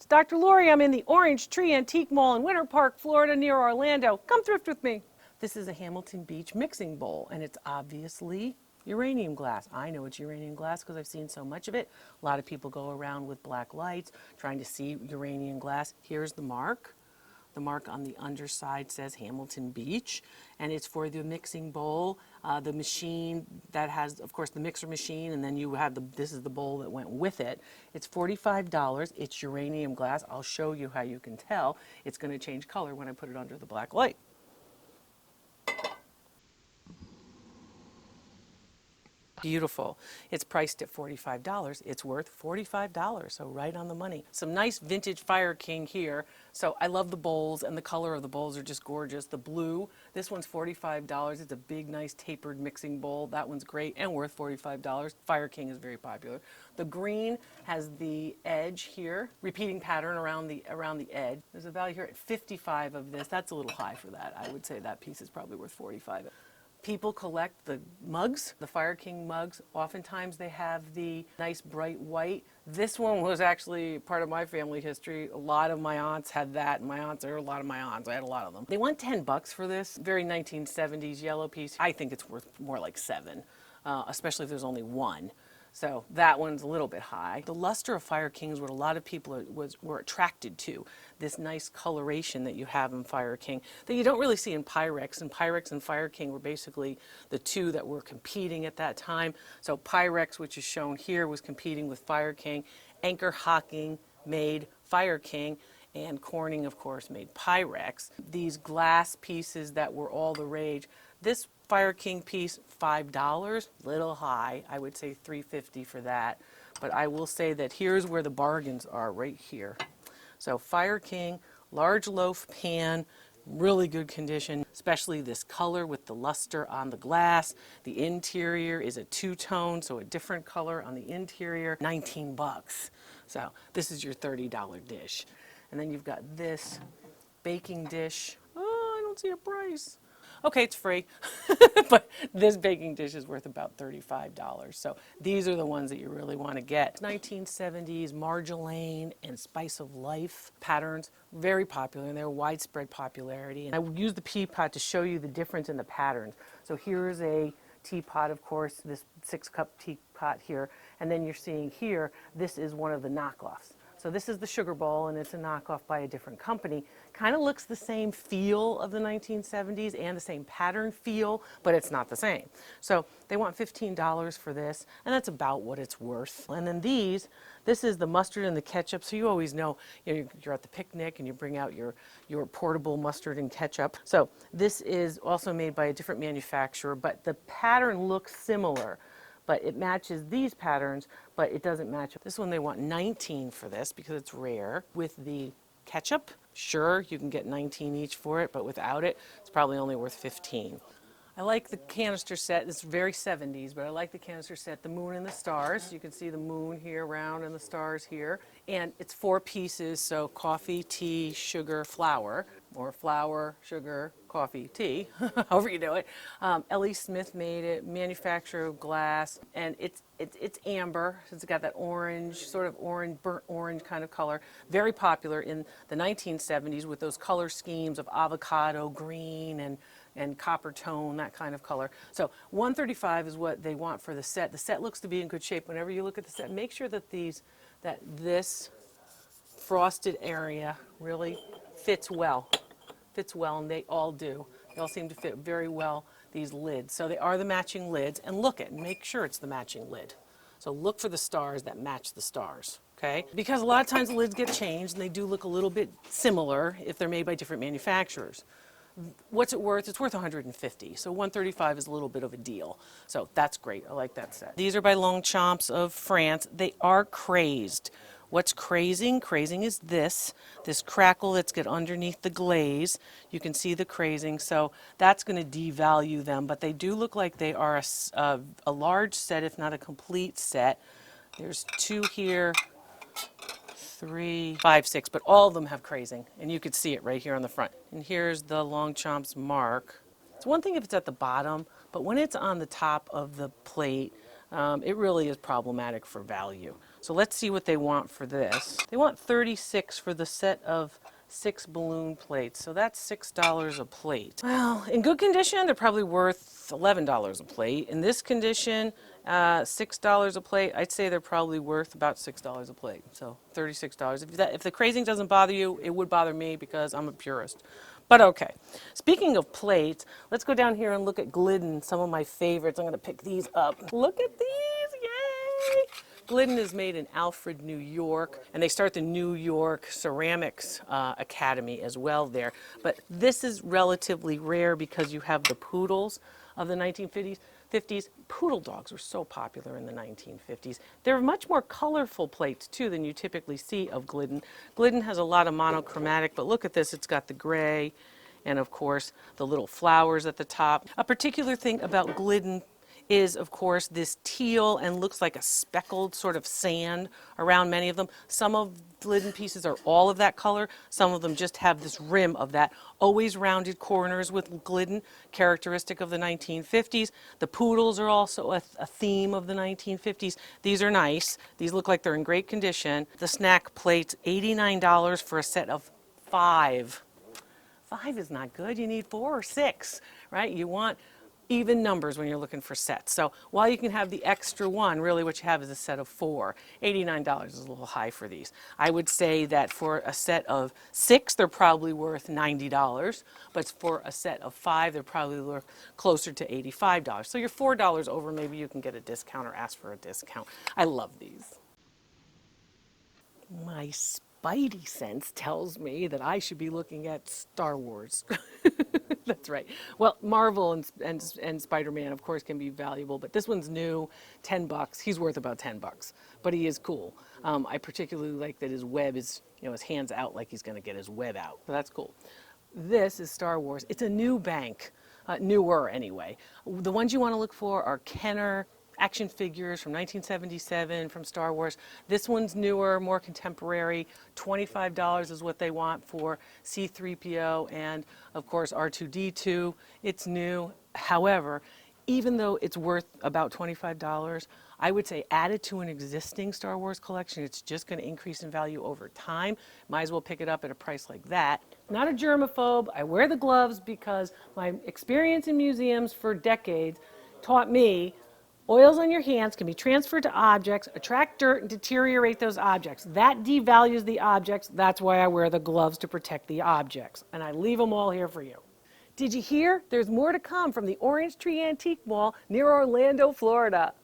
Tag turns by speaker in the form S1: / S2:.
S1: Dr. Lori. I'm in the Orange Tree Antique Mall in Winter Park, Florida, near Orlando. Come thrift with me. This is a Hamilton Beach mixing bowl, and it's obviously uranium glass. I know it's uranium glass because I've seen so much of it. A lot of people go around with black lights trying to see uranium glass. Here's the mark. The mark on the underside says Hamilton Beach, and it's for the mixing bowl. The machine that has, of course, the mixer machine, and then you have this is the bowl that went with it. It's $45. It's uranium glass. I'll show you how you can tell. It's going to change color when I put it under the black light. Beautiful. It's priced at $45. It's worth $45, so right on the money. Some nice vintage Fire King here. So I love the bowls, and the color of the bowls are just gorgeous. The blue, this one's $45. It's a big, nice tapered mixing bowl. That one's great and worth $45. Fire King is very popular. The green has the edge here, repeating pattern around the edge. There's a value here at 55 of this. That's a little high for that. I would say that piece is probably worth 45. People collect the mugs, the Fire King mugs. Oftentimes they have the nice bright white. This one was actually part of my family history. A lot of my aunts had that, and there are a lot of my aunts. I had a lot of them. They want 10 bucks for this. Very 1970s yellow piece. I think it's worth more like 7, especially if there's only one. So that one's a little bit high. The luster of Fire King is what a lot of people were attracted to. This nice coloration that you have in Fire King that you don't really see in Pyrex. And Pyrex and Fire King were basically the two that were competing at that time. So Pyrex, which is shown here, was competing with Fire King. Anchor Hocking made Fire King, and Corning, of course, made Pyrex. These glass pieces that were all the rage. This Fire King piece, $5, little high. I would say $3.50 for that. But I will say that here's where the bargains are, right here. So Fire King, large loaf pan, really good condition, especially this color with the luster on the glass. The interior is a two-tone, so a different color on the interior, 19 bucks. So this is your $30 dish. And then you've got this baking dish. Oh, I don't see a price. Okay, it's free, but this baking dish is worth about $35. So these are the ones that you really want to get. 1970s Marjolaine and Spice of Life patterns, very popular, and they're widespread popularity. And I use the teapot to show you the difference in the patterns. So here's a teapot, of course, this 6-cup teapot here, and then you're seeing here, this is one of the knockoffs. So this is the sugar bowl, and it's a knockoff by a different company. Kind of looks the same feel of the 1970s and the same pattern feel, but it's not the same. So they want $15 for this, and that's about what it's worth. And then this is the mustard and the ketchup. So you always know, you're at the picnic and you bring out your portable mustard and ketchup. So this is also made by a different manufacturer, but the pattern looks similar. But it matches these patterns, but it doesn't match. This one they want 19 for this because it's rare. With the ketchup, sure, you can get 19 each for it, but without it, it's probably only worth 15. I like the canister set. It's very 70s, but I like the canister set, the moon and the stars. You can see the moon here round and the stars here. And it's 4 pieces, so coffee, tea, sugar, flour, or flour, sugar, coffee, tea, however you do it. L.E. Smith made it, manufacturer of glass, and it's amber. It's got that orange, sort of orange, burnt orange kind of color. Very popular in the 1970s with those color schemes of avocado, green, and copper tone, that kind of color. So $135 is what they want for the set. The set looks to be in good shape. Whenever you look at the set, make sure that this frosted area really fits well, and they all do. They all seem to fit very well, these lids. So they are the matching lids, and make sure it's the matching lid. So look for the stars that match the stars, okay? Because a lot of times the lids get changed, and they do look a little bit similar if they're made by different manufacturers. What's it worth? It's worth $150. So $135 is a little bit of a deal. So that's great. I like that set. These are by Longchamp of France. They are crazed. What's crazing? Crazing is this crackle that's got underneath the glaze. You can see the crazing, so that's going to devalue them, but they do look like they are a large set, if not a complete set. There's 2 here, 3, 5, 6, but all of them have crazing, and you could see it right here on the front. And here's the Longchamp's mark. It's one thing if it's at the bottom, but when it's on the top of the plate, it really is problematic for value. So let's see what they want for this. They want $36 for the set of 6 balloon plates, so that's $6 a plate. Well, in good condition, they're probably worth $11 a plate. In this condition, $6 a plate, I'd say they're probably worth about $6 a plate, so $36. If the crazing doesn't bother you, it would bother me because I'm a purist. But okay. Speaking of plates, let's go down here and look at Glidden, some of my favorites. I'm going to pick these up. Look at these! Yay! Glidden is made in Alfred, New York, and they start the New York Ceramics Academy as well there. But this is relatively rare because you have the poodles of the 1950s. Poodle dogs were so popular in the 1950s. They're much more colorful plates too than you typically see of Glidden. Glidden has a lot of monochromatic, but look at this, it's got the gray and of course the little flowers at the top. A particular thing about Glidden is, of course, this teal and looks like a speckled sort of sand around many of them. Some of Glidden pieces are all of that color. Some of them just have this rim of that. Always rounded corners with Glidden, characteristic of the 1950s. The poodles are also a theme of the 1950s. These are nice. These look like they're in great condition. The snack plates, $89 for a set of 5. 5 is not good. You need 4 or 6, right? You want even numbers when you're looking for sets. So while you can have the extra one, really what you have is a set of 4. $89 is a little high for these. I would say that for a set of 6, they're probably worth $90, but for a set of 5, they're probably worth closer to $85. So you're $4 over, maybe you can get a discount or ask for a discount. I love these. My spidey sense tells me that I should be looking at Star Wars. That's right. Well, Marvel and Spider-Man, of course, can be valuable, but this one's new, $10. He's worth about $10, but he is cool. I particularly like that his web is, his hand's out like he's going to get his web out. So that's cool. This is Star Wars. It's a new bank, newer anyway. The ones you want to look for are Kenner action figures from 1977 from Star Wars. This one's newer, more contemporary. $25 is what they want for C-3PO and, of course, R2-D2. It's new. However, even though it's worth about $25, I would say add it to an existing Star Wars collection. It's just going to increase in value over time. Might as well pick it up at a price like that. Not a germaphobe. I wear the gloves because my experience in museums for decades taught me oils on your hands can be transferred to objects, attract dirt, and deteriorate those objects. That devalues the objects. That's why I wear the gloves to protect the objects. And I leave them all here for you. Did you hear? There's more to come from the Orange Tree Antique Mall near Orlando, Florida.